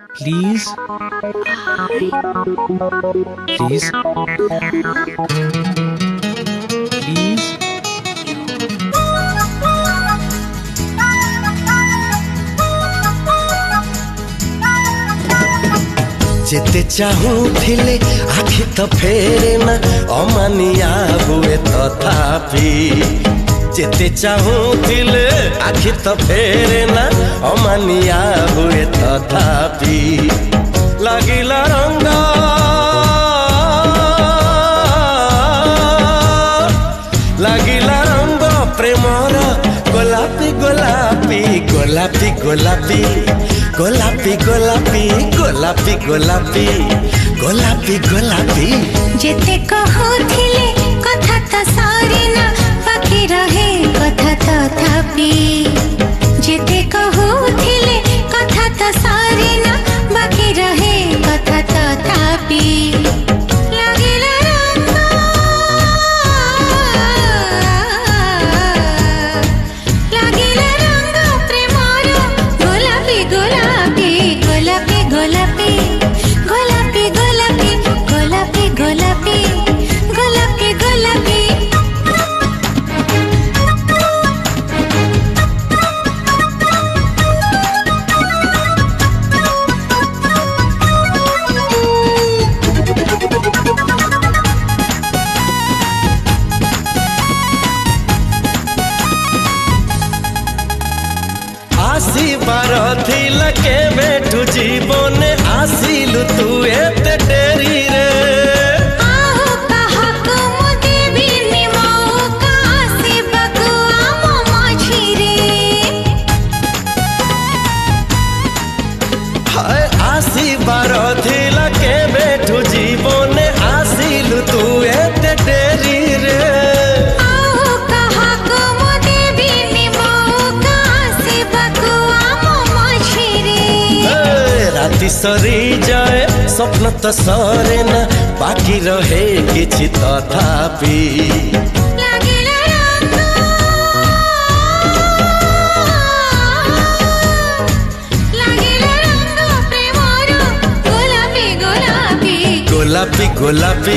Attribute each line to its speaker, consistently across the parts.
Speaker 1: Please. Please. Please.
Speaker 2: जेते चाहूथिले आखि तो फेरे ना अमानिया हुए तथापि जेते चाहूथिले आखि तो फेरे ना अमानिया हुए तथापि लागिला रंग प्रेमर गोलापी गोलापी गोलापी गोलापी गोलापी गोलापी गोलापी गोलापी गोलापी गोलापी
Speaker 3: जेते कहूथिले कथा तो सारी ना बाकी रहे कथा तथापि जेते कहूथिले कथा तो सारी ना बाकी रहे कथा तथापि
Speaker 2: आसीबार थिला के बेठू जीवने आसिलु तू एते डेरी रे
Speaker 3: आहो कहाको मुदे बिनी मौका आसीबकु आमो माझी रे
Speaker 2: हाय आसीबार थिला के बेठू जीवने आसिलु तू एते डेरी रे राति सरी जाए स्वप्न तो सरे ना बाकी रहे किछि तथापि गोलापी गोलापी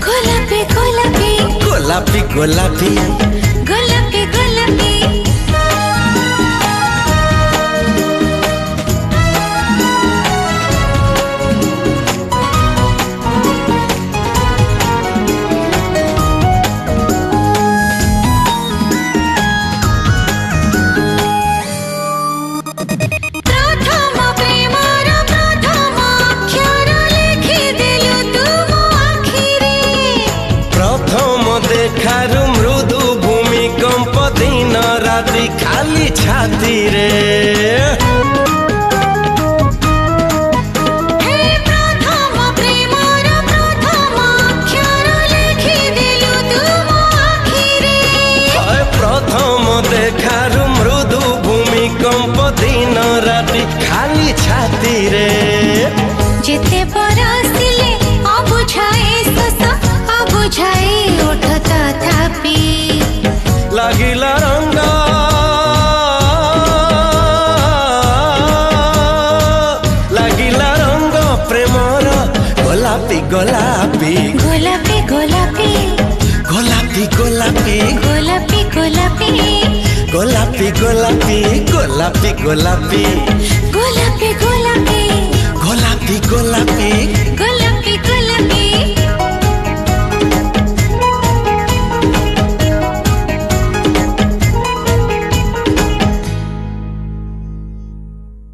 Speaker 3: गोलापी गोलापी
Speaker 2: गोलापी गोलापी
Speaker 3: गोलापी गोलापी
Speaker 2: देखारु मृदु भूमिकंप दिन राति खाली छाती रे प्रथम देखारु मृदु भूमिकंप दिन राति खाली छाती रे
Speaker 3: जेते बरसिले अबुझाए सस अबुझाए ओठ तथापि
Speaker 2: लागिला रंग प्रेमर गोलापी गोलापी
Speaker 3: गोलापी गोलापी
Speaker 2: गोलापी गोलापी
Speaker 3: गोलापी गोलापी
Speaker 2: गोलापी गोलापी गोलापी गोलापी
Speaker 3: गोलापी गोलापी
Speaker 2: गोलापी गोलापी